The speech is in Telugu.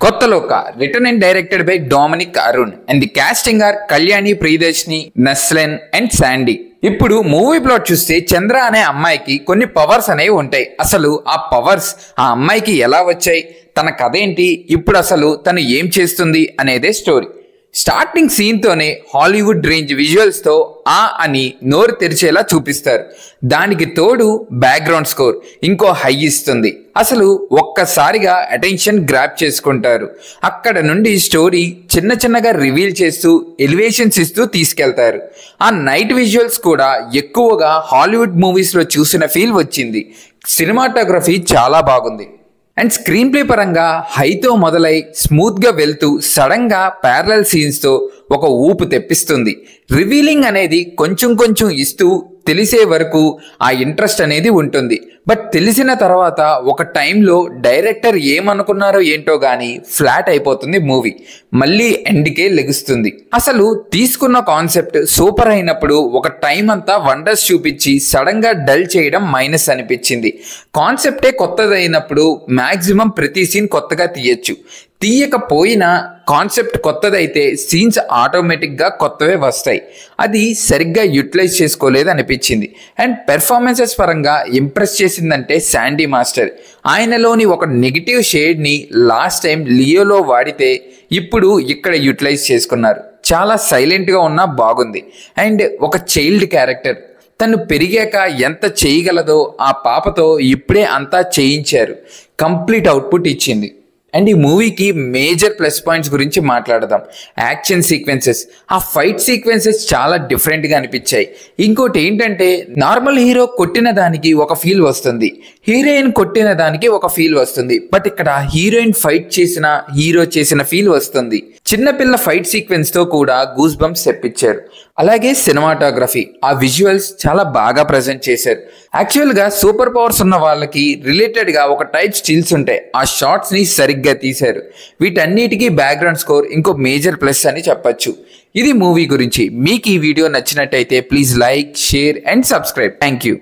Kottaloka, written and directed by Dominic Arun, and the casting are Kalyani Priyadarshini, Naslin, and Sandy. ఇప్పుడు మూవీ ప్లాట్ చూస్తే చంద్ర అనే అమ్మాయికి కొన్ని పవర్స్ అనేవి ఉంటాయి. అసలు ఆ పవర్స్ ఆ అమ్మాయికి ఎలా వచ్చాయి, తన కథ ఏంటి, ఇప్పుడు అసలు తను ఏం చేస్తుంది అనేదే స్టోరీ. స్టార్టింగ్ సీన్ తోనే హాలీవుడ్ రేంజ్ విజువల్స్ తో ఆ అని నోరు తెరిచేలా చూపిస్తారు. దానికి తోడు బ్యాక్గ్రౌండ్ స్కోర్ ఇంకో హై ఇస్తుంది. అసలు ఒక్కసారిగా అటెన్షన్ గ్రాప్ చేసుకుంటారు. అక్కడ నుండి స్టోరీ చిన్న చిన్నగా రివీల్ చేస్తూ ఎలివేషన్స్ ఇస్తూ తీసుకెళ్తారు. ఆ నైట్ విజువల్స్ కూడా ఎక్కువగా హాలీవుడ్ మూవీస్ లో చూసిన ఫీల్ వచ్చింది. సినిమాటోగ్రఫీ చాలా బాగుంది. అండ్ స్క్రీన్ ప్లే పరంగా హైతో మొదలై స్మూత్గా వెళ్తూ సడన్గా ప్యారలల్ సీన్స్తో ఒక ఊపు తెప్పిస్తుంది. రివీలింగ్ అనేది కొంచెం కొంచెం ఇస్తూ తెలిసే వరకు ఆ ఇంట్రెస్ట్ అనేది ఉంటుంది. బట్ తెలిసిన తర్వాత ఒక టైంలో డైరెక్టర్ ఏమనుకున్నారో ఏంటో కానీ ఫ్లాట్ అయిపోతుంది మూవీ. మళ్ళీ ఎండ్కే లెగుస్తుంది. అసలు తీసుకున్న కాన్సెప్ట్ సూపర్ అయినప్పుడు ఒక టైం అంతా వండర్స్ చూపించి సడన్గా డల్ చేయడం మైనస్ అనిపించింది. కాన్సెప్టే కొత్తదైనప్పుడు మ్యాక్సిమం ప్రతి సీన్ కొత్తగా తీయచ్చు. తీయకపోయినా కాన్సెప్ట్ కొత్తదైతే సీన్స్ ఆటోమేటిక్గా కొత్తవే వస్తాయి. అది సరిగ్గా యూటిలైజ్ చేసుకోలేదు అనిపించింది. అండ్ పెర్ఫార్మెన్సెస్ పరంగా ఇంప్రెస్ చేసిందంటే శాండీ మాస్టర్. ఆయనలోని ఒక నెగిటివ్ షేడ్ని లాస్ట్ టైం లియోలో వాడితే ఇప్పుడు ఇక్కడ యూటిలైజ్ చేసుకున్నారు. చాలా సైలెంట్గా ఉన్నా బాగుంది. అండ్ ఒక చైల్డ్ క్యారెక్టర్, తను పెరిగాక ఎంత చేయగలదో ఆ పాపతో ఇప్పుడే అంతా చేయించారు. కంప్లీట్ అవుట్పుట్ ఇచ్చింది. అండ్ ఈ మూవీకి మేజర్ ప్లస్ పాయింట్స్ గురించి మాట్లాడదాం. యాక్షన్ సీక్వెన్సెస్, ఆ ఫైట్ సీక్వెన్సెస్ చాలా డిఫరెంట్గా అనిపించాయి. ఇంకోటి ఏంటంటే నార్మల్ హీరో కొట్టిన దానికి ఒక ఫీల్ వస్తుంది, హీరోయిన్ కొట్టిన దానికి ఒక ఫీల్ వస్తుంది. బట్ ఇక్కడ హీరోయిన్ ఫైట్ చేసిన హీరో చేసిన ఫీల్ వస్తుంది. చిన్నపిల్ల ఫైట్ సీక్వెన్స్ తో కూడా గూస్ బంప్స్ తెప్పించారు. అలాగే సినిమాటోగ్రఫీ, ఆ విజువల్స్ చాలా బాగా ప్రజెంట్ చేశారు. యాక్చువల్గా సూపర్ పవర్స్ ఉన్న వాళ్ళకి రిలేటెడ్గా ఒక టైప్ స్టిల్స్ ఉంటాయి. ఆ షార్ట్స్ని సరిగ్గా తీశారు. వీటన్నిటికీ బ్యాక్గ్రౌండ్ స్కోర్ ఇంకో మేజర్ ప్లస్ అని చెప్పచ్చు. ఇది మూవీ గురించి. మీకు ఈ వీడియో నచ్చినట్టయితే please like, share and subscribe. Thank you.